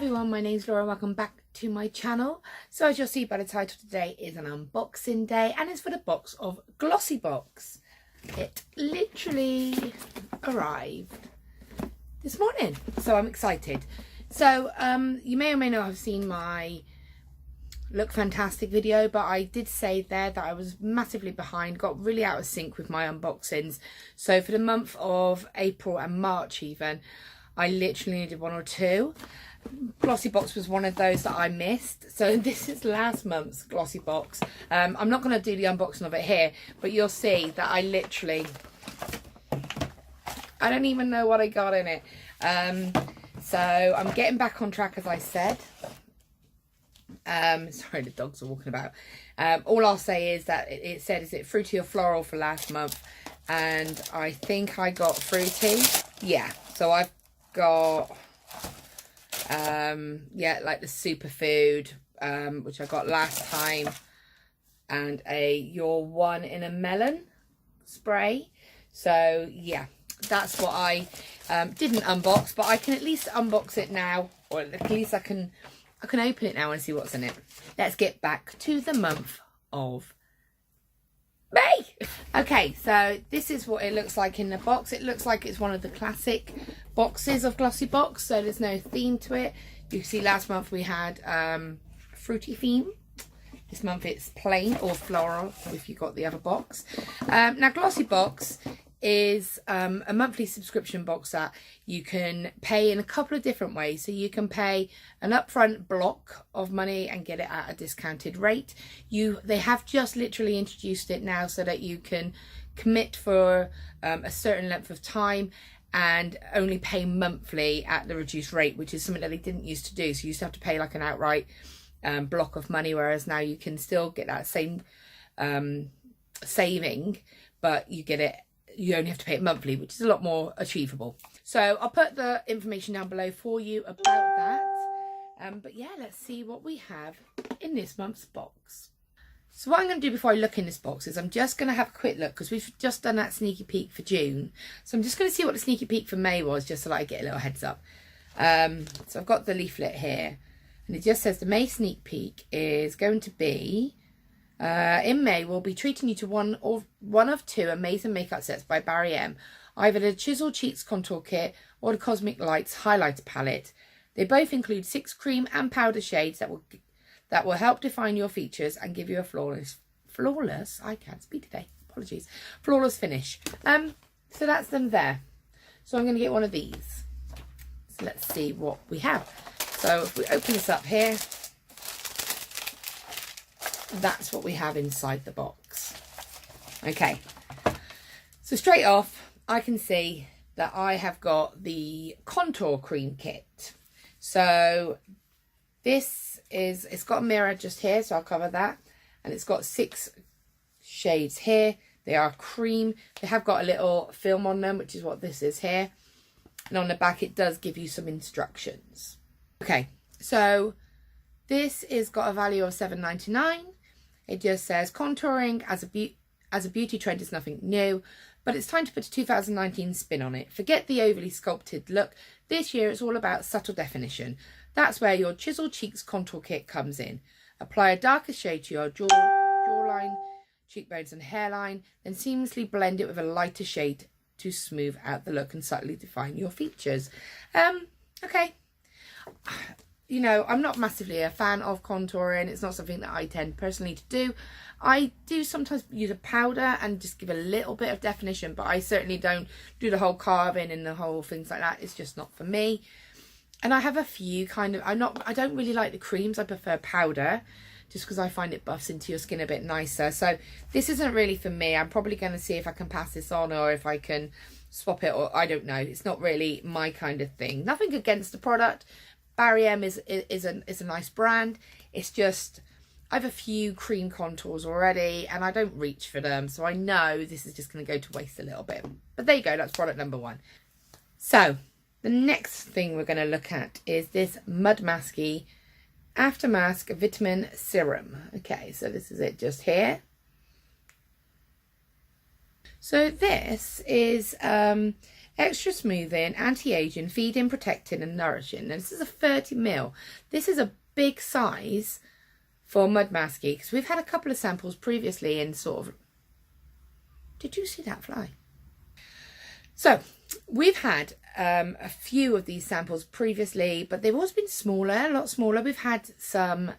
everyone, my name's Laura. Welcome back to my channel. So as you'll see by the title, today is an unboxing day and it's for the box of Glossybox. It literally arrived this morning, so I'm excited. So you may or may not have seen my Look Fantastic video, but I did say there that I was massively behind, got really out of sync with my unboxings. So for the month of April and March even, I literally needed one or two. Glossybox was one of those that I missed. So this is last month's Glossybox. I'm not going to do the unboxing of it here, but you'll see that I don't even know what I got in it. So I'm getting back on track, as I said. Sorry, the dogs are walking about. All I'll say is that it said, is it fruity or floral for last month? And I think I got fruity. Yeah, so I've got yeah, like the superfood, which I got last time, and a Your One in a Melon spray. So yeah, that's what I didn't unbox, but I can at least unbox it now, or at least I can open it now and see what's in it. Let's get back to the month of May. Okay, so this is what it looks like in the box. It looks like it's one of the classic boxes of Glossybox, so there's no theme to it. You can see last month we had a fruity theme. This month it's plain or floral if you got the other box. Now Glossybox is a monthly subscription box that you can pay in a couple of different ways. So you can pay an upfront block of money and get it at a discounted rate. They have just literally introduced it now so that you can commit for a certain length of time and only pay monthly at the reduced rate, which is something that they didn't used to do. So you used to have to pay like an outright block of money, whereas now you can still get that same saving, but you only have to pay it monthly, which is a lot more achievable. So I'll put the information down below for you about that. But yeah, let's see what we have in this month's box. So what I'm going to do before I look in this box is I'm just going to have a quick look, because we've just done that sneaky peek for June. So I'm just going to see what the sneaky peek for May was, just so that I get a little heads up. So I've got the leaflet here, and it just says the May sneak peek is going to be... in May, we'll be treating you to one of two amazing makeup sets by Barry M. Either the Chisel Cheeks Contour Kit or the Cosmic Lights Highlighter Palette. They both include 6 cream and powder shades that will help define your features and give you a flawless, I can't speak today, apologies, flawless finish. So that's them there. So I'm going to get one of these. So let's see what we have. So if we open this up here, that's what we have inside the box. Okay, so straight off I can see that I have got the contour cream kit. So it's got a mirror just here, so I'll cover that, and it's got 6 shades here. They are cream. They have got a little film on them, which is what this is here, and on the back it does give you some instructions. Okay, so this is got a value of $7.99. It just says contouring as a beauty trend is nothing new, but it's time to put a 2019 spin on it. Forget the overly sculpted look. This year it's all about subtle definition. That's where your Chisel Cheeks Contour Kit comes in. Apply a darker shade to your jawline, cheekbones and hairline, then seamlessly blend it with a lighter shade to smooth out the look and subtly define your features. Okay. You know, I'm not massively a fan of contouring. It's not something that I tend personally to do. I do sometimes use a powder and just give a little bit of definition, but I certainly don't do the whole carving and the whole things like that. It's just not for me. And I have a few kind of, I don't really like the creams. I prefer powder just because I find it buffs into your skin a bit nicer. So this isn't really for me. I'm probably going to see if I can pass this on or if I can swap it, or I don't know. It's not really my kind of thing. Nothing against the product. Barry M is a nice brand. It's just I have a few cream contours already and I don't reach for them, so I know this is just going to go to waste a little bit. But there you go, that's product number 1. So the next thing we're going to look at is this Mud Masky After Mask Vitamin Serum. Okay, so this is it just here. So this is extra smoothing, anti-aging, feeding, protecting and nourishing. Now this is a 30ml. This is a big size for Mud Masky, because we've had a couple of samples previously in sort of... Did you see that fly? So we've had a few of these samples previously, but they've always been smaller, a lot smaller. We've had some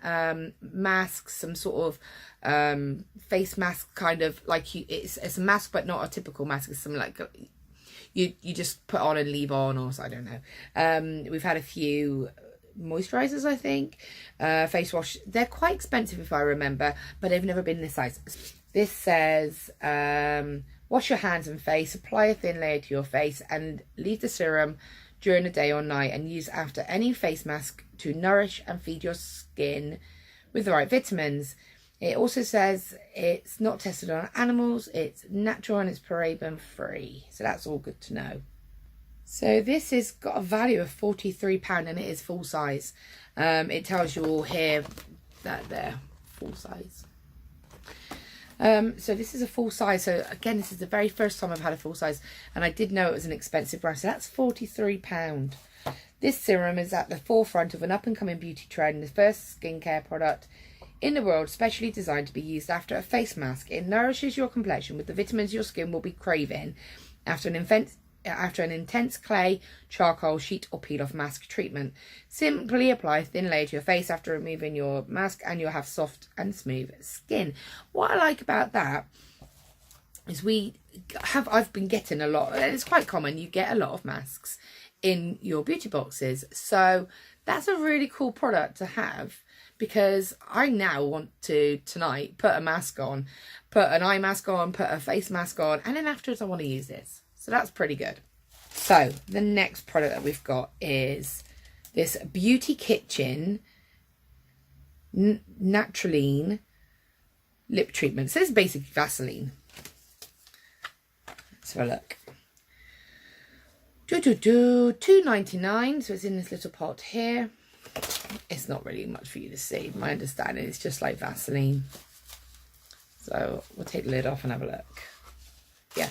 masks, some sort of face mask, kind of like it's a mask but not a typical mask. It's something like you just put on and leave on, or so, I don't know. We've had a few moisturizers, I think, face wash. They're quite expensive if I remember, but they've never been this size. This says wash your hands and face, apply a thin layer to your face and leave the serum during the day or night and use after any face mask to nourish and feed your skin with the right vitamins. It also says it's not tested on animals, it's natural and it's paraben free. So that's all good to know. So this has got a value of £43 and it is full size. It tells you all here that they're full size. So this is a full size. So again, this is the very first time I've had a full size, and I did know it was an expensive brand. So that's £43. This serum is at the forefront of an up-and-coming beauty trend, the first skincare product in the world specially designed to be used after a face mask. It nourishes your complexion with the vitamins your skin will be craving after an intense clay, charcoal, sheet or peel off mask treatment. Simply apply a thin layer to your face after removing your mask and you'll have soft and smooth skin. What I like about that is I've been getting a lot, and it's quite common, you get a lot of masks in your beauty boxes. So that's a really cool product to have, because I now want to tonight put a mask on, put an eye mask on, put a face mask on, and then afterwards I want to use this. So that's pretty good. So the next product that we've got is this Beauty Kitchen Naturaline lip treatment. So this is basically Vaseline. Let's have a look. $2.99. So it's in this little pot here. It's not really much for you to see. My understanding is just like Vaseline. So we'll take the lid off and have a look. Yeah.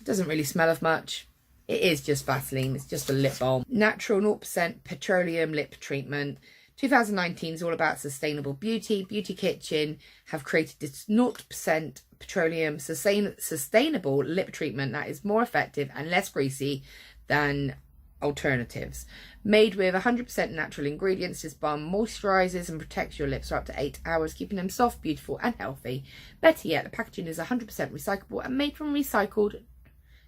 Doesn't really smell of much. It is just Vaseline. It's just a lip balm. Natural 0% petroleum lip treatment. 2019 is all about sustainable beauty. Beauty Kitchen have created this 0% petroleum sustainable lip treatment that is more effective and less greasy than alternatives. Made with 100% natural ingredients, this balm moisturizes and protects your lips for up to 8 hours, keeping them soft, beautiful and healthy. Better yet, the packaging is 100% recyclable and made from recycled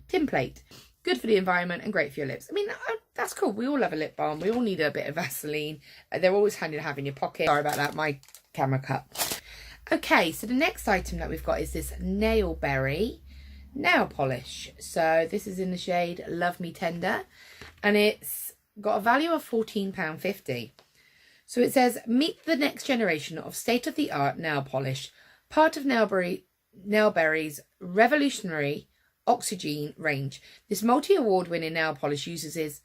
tin plate. Good for the environment and great for your lips. I mean, that's cool. We all have a lip balm. We all need a bit of Vaseline. They're always handy to have in your pocket. Sorry about that, my camera cut. Okay, so the next item that we've got is this Nail Berry nail polish. So this is in the shade Love Me Tender, and it's got a value of £14.50. So it says, meet the next generation of state-of-the-art nail polish, part of Nail Berry's revolutionary Oxygen range. This multi-award winning nail polish uses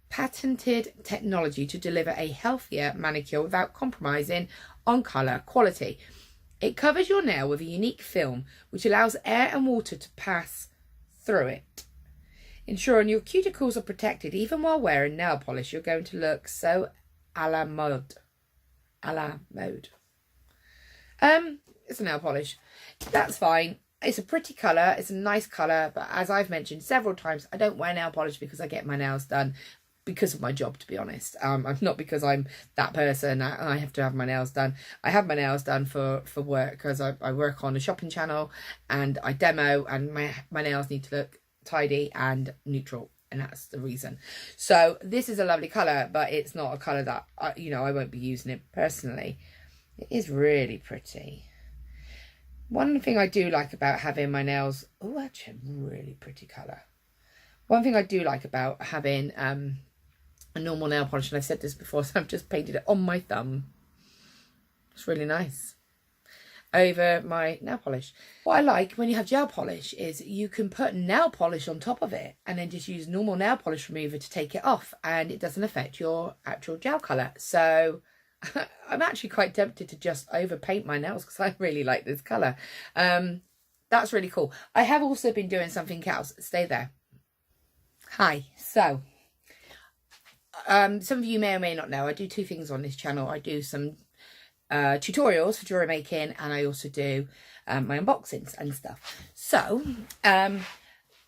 patented technology to deliver a healthier manicure without compromising on colour quality. It covers your nail with a unique film which allows air and water to pass through it, ensuring your cuticles are protected even while wearing nail polish. You're going to look so a la mode. It's a nail polish. That's fine. It's a pretty colour. It's a nice colour. But as I've mentioned several times, I don't wear nail polish because I get my nails done because of my job, to be honest. Not because I'm that person. I have to have my nails done. I have my nails done for work because I work on a shopping channel and I demo, and my nails need to look tidy and neutral. And that's the reason. So this is a lovely colour, but it's not a colour that, I won't be using it personally. It is really pretty. One thing I do like about having my nails... Oh, actually, really pretty colour. One thing I do like about having a normal nail polish, and I've said this before, so I've just painted it on my thumb. It's really nice. Over my nail polish. What I like when you have gel polish is you can put nail polish on top of it and then just use normal nail polish remover to take it off, and it doesn't affect your actual gel colour. So I'm actually quite tempted to just overpaint my nails because I really like this colour. That's really cool. I have also been doing something else. Stay there. Hi. So, some of you may or may not know, I do two things on this channel. I do some tutorials for jewelry making, and I also do my unboxings and stuff. So,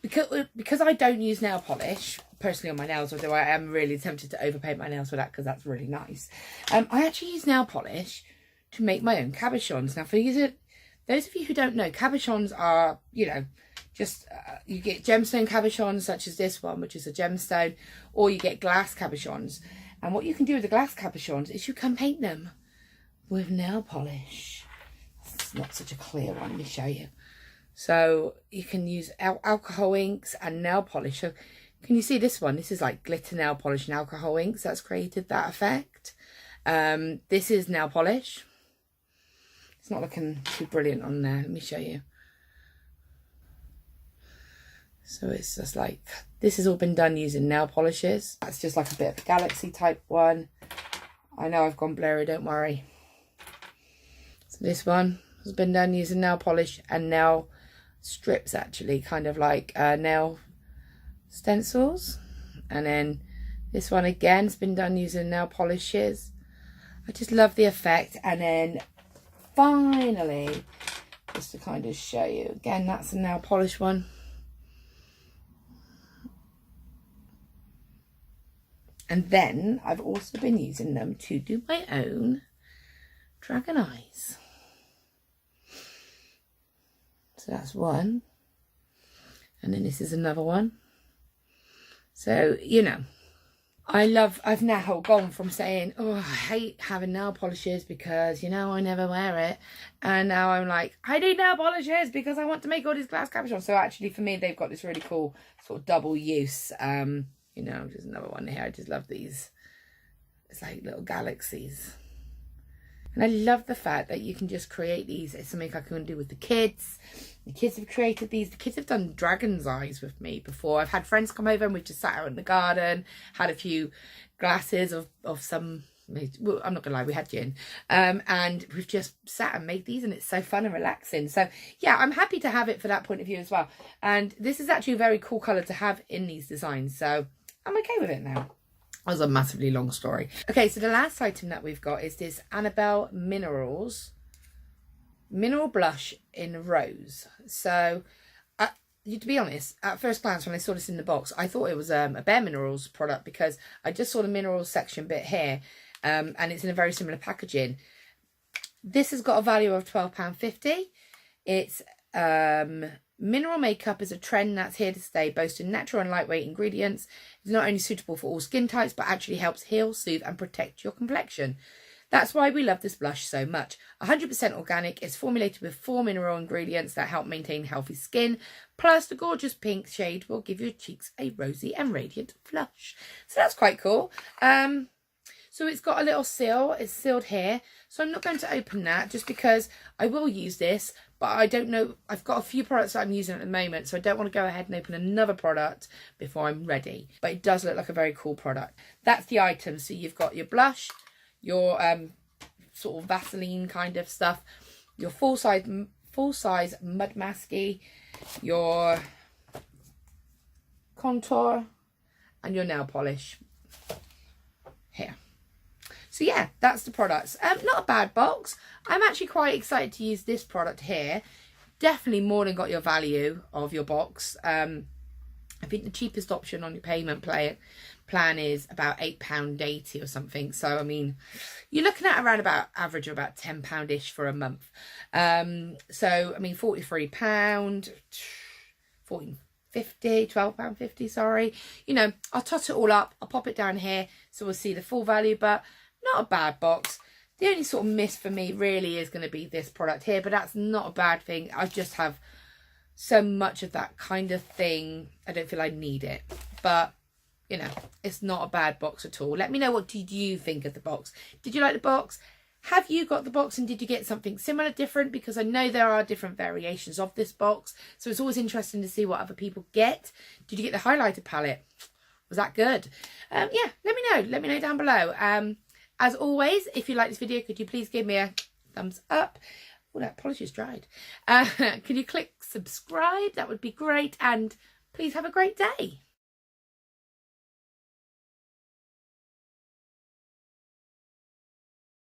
because I don't use nail polish personally on my nails, although I am really tempted to overpaint my nails with that because that's really nice, I actually use nail polish to make my own cabochons. Now, for those of you who don't know, cabochons are, you know, just you get gemstone cabochons such as this one, which is a gemstone, or you get glass cabochons. And what you can do with the glass cabochons is you can paint them with nail polish. It's not such a clear one, let me show you. So you can use alcohol inks and nail polish. So can you see this one? This is like glitter nail polish and alcohol inks that's created that effect. This is nail polish. It's not looking too brilliant on there. Let me show you. So it's just like, this has all been done using nail polishes. That's just like a bit of a galaxy type one. I know I've gone blurry, don't worry. So this one has been done using nail polish and nail strips, actually, kind of like nail stencils. And then this one again has been done using nail polishes. I just love the effect. And then finally, just to kind of show you again, that's a nail polish one. And then I've also been using them to do my own dragon eyes. So that's one. And then this is another one. So, you know, I've now gone from saying, oh, I hate having nail polishes because, you know, I never wear it. And now I'm like, I need nail polishes because I want to make all these glass cabochons. So actually for me, they've got this really cool sort of double use. You know, just another one here. I just love these. It's like little galaxies. And I love the fact that you can just create these. It's something I can do with the kids. The kids have created these. The kids have done dragon's eyes with me before. I've had friends come over and we've just sat out in the garden, had a few glasses of some, well, I'm not gonna lie, we had gin. And we've just sat and made these, and it's so fun and relaxing. So yeah, I'm happy to have it for that point of view as well. And this is actually a very cool colour to have in these designs. So I'm okay with it now. That was a massively long story. Okay, so the last item that we've got is this Annabelle Minerals Mineral Blush in Rose. So, to be honest, at first glance when I saw this in the box, I thought it was a Bare Minerals product because I just saw the minerals section bit here, and it's in a very similar packaging. This has got a value of £12.50. It's mineral makeup is a trend that's here to stay, boasting natural and lightweight ingredients. It's not only suitable for all skin types, but actually helps heal, soothe and protect your complexion. That's why we love this blush so much. 100% organic, it's formulated with 4 mineral ingredients that help maintain healthy skin. Plus, the gorgeous pink shade will give your cheeks a rosy and radiant flush. So that's quite cool. So it's got a little seal. It's sealed here. So I'm not going to open that just because I will use this, but I don't know. I've got a few products that I'm using at the moment, so I don't want to go ahead and open another product before I'm ready. But it does look like a very cool product. That's the item. So you've got your blush, your sort of Vaseline kind of stuff, your full size mud masky, your contour, and your nail polish here. So yeah, that's the products. Not a bad box. I'm actually quite excited to use this product here. Definitely more than got your value of your box. I think the cheapest option on your payment plan is about £8.80 or something. So I mean, you're looking at around about average of about £10-ish for a month. So I mean, £43, £14.50, £12.50, sorry. You know, I'll tot it all up. I'll pop it down here so we'll see the full value, but not a bad box. The only sort of miss for me really is going to be this product here, but that's not a bad thing. I just have so much of that kind of thing. I don't feel I need it, but you know, it's not a bad box at all. Let me know, what did you think of the box? Did you like the box? Have you got the box and did you get something similar, different? Because I know there are different variations of this box, so it's always interesting to see what other people get. Did you get the highlighter palette? Was that good? Yeah, let me know. Let me know down below. As always, if you like this video, could you please give me a thumbs up? Oh, that polish is dried. Can you click subscribe? That would be great. And please have a great day.